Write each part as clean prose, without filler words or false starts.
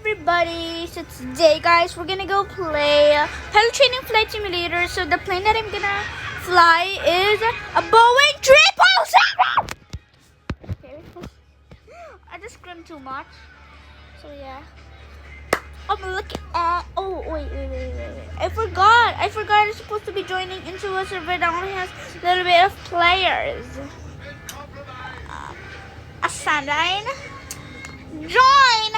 everybody, so today guys we're gonna go play pilot training flight simulator. So the plane that I'm gonna fly is a Boeing 777. Okay. I just screamed too much, so yeah. I'm looking at, oh wait, I forgot I'm supposed to be joining into a server that only has a little bit of players. Assign, join.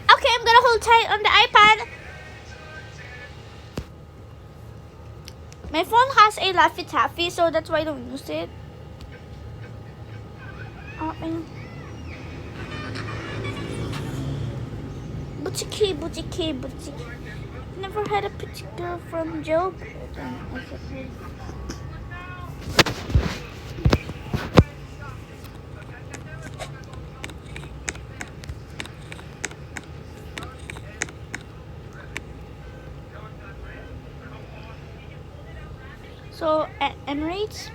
Okay, I'm gonna hold tight on the iPad. My phone has a Laffy Taffy, so that's why I don't use it. Boutique. Never had a pretty girl from Joe. So at Emirates,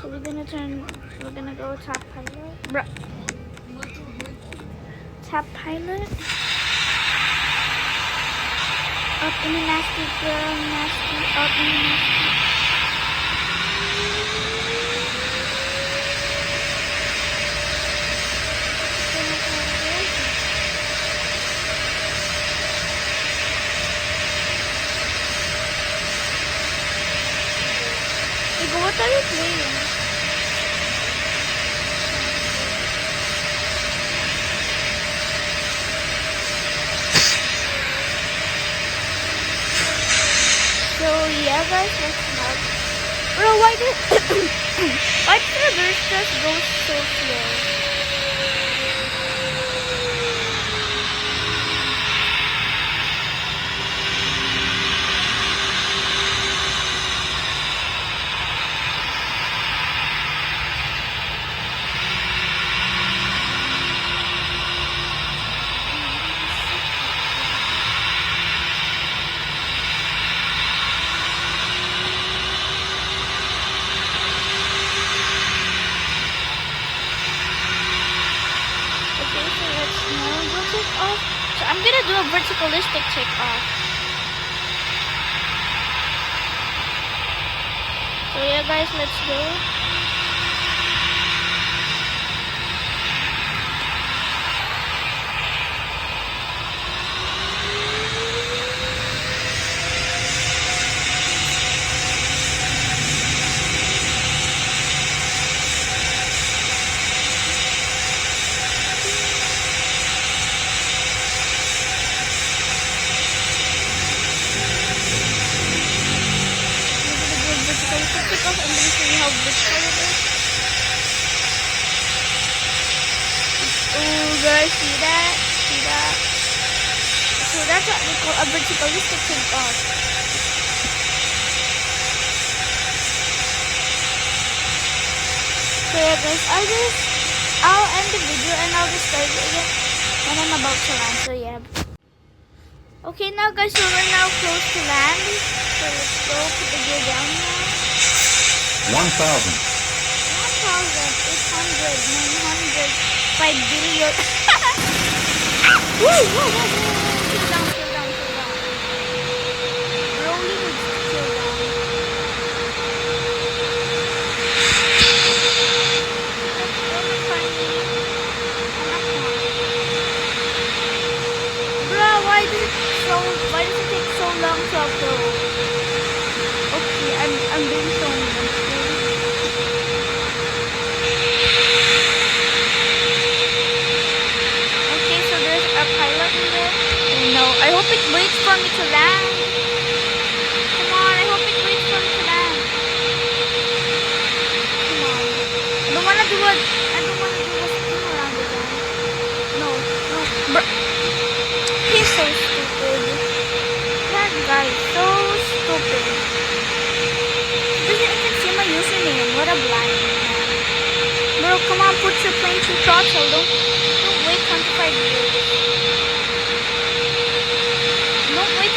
so we're gonna go top pilot. Top pilot. Up in a nasty girl, nasty, up in a nasty. What are you playing? So yeah guys, let's not. Bro, why did why did the burst just go so slow? Off. So I'm gonna do a verticalistic takeoff. So yeah guys, let's go. I'm going to show you how vertical it is. Oh guys, see that? So that's what we call a verticalistic takeoff. So yeah guys, I'll end the video and I'll just start it again when I'm about to land. So yeah. Okay now guys, so we're now close to land. So let's go, put the gear down now. 1,000. 800, 900, 5 billion. Woo! Chill down. Rolling with chill down. Bro, why does it take so long to upload? Okay, I'm doing so much. I hope it waits for me to land. Come on, I hope it waits for me to land. Come on. I don't wanna do a spin around again. No. Bro. He's so stupid. That guy is so stupid. He doesn't even see my username. What a blind man. Bro, come on, put your plane to throttle. Don't wait 25 years. Don't wait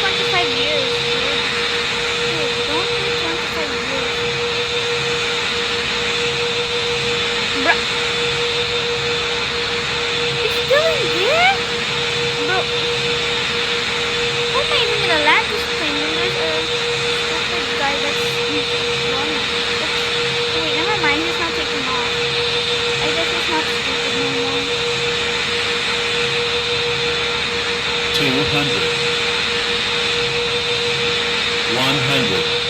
200, 100,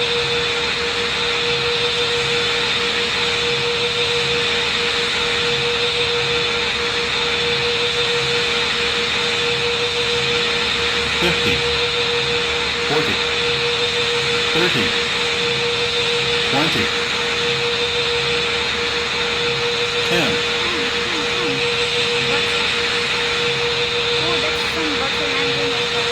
50, 40, 30, 20, 10, Oh, that's some butter landing like that.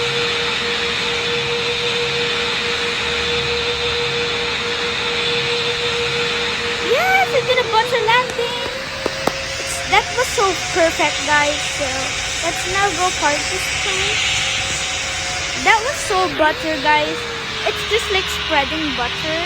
Yes, I did a butter landing. That was so perfect, guys. So let's now go practice time. That was so butter, guys. It's just like spreading butter.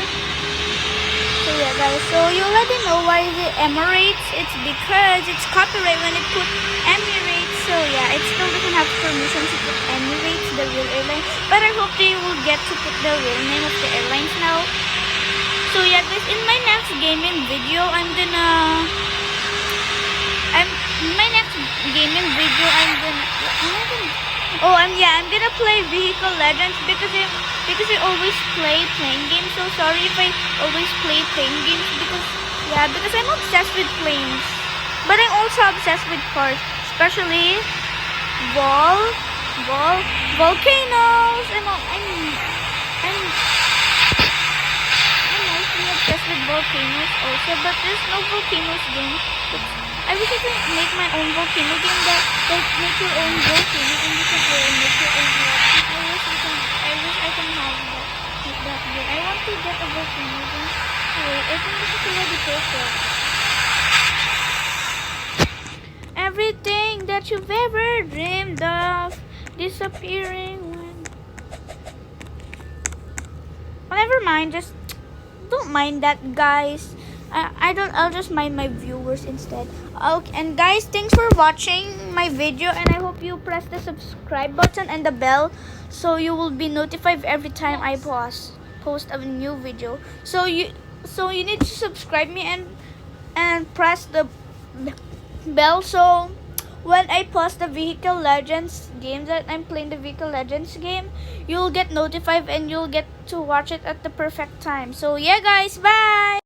So yeah, guys. So you already know why the Emirates. It's because it's copyright when it put Emirates. So yeah, it still doesn't have permission to put Emirates, the real airline. But I hope they will get to put the real name of the airlines now. So yeah, guys. In my next gaming video, I'm in my next gaming video, I'm gonna play Vehicle Legends because I always play plane games. So sorry if I always play plane games because I'm obsessed with planes. But I'm also obsessed with cars, especially volcanoes. I'm mostly obsessed with volcanoes also, but there's no volcanoes game. I wish I could make my own volcano game that make your own volcano and you can make your own eruption. I wish I can have that game. I want to get a volcano game. Wait, I think this is already perfect. Everything that you've ever dreamed of disappearing never mind, just don't mind that, guys. I'll just mind my viewers instead. Okay, and guys, thanks for watching my video, and I hope you press the subscribe button and the bell so you will be notified every time I post a new video. So you need to subscribe me and press the bell so when I post the Vehicle Legends game that I'm playing, the Vehicle Legends game, you'll get notified and you'll get to watch it at the perfect time. So yeah, guys, bye.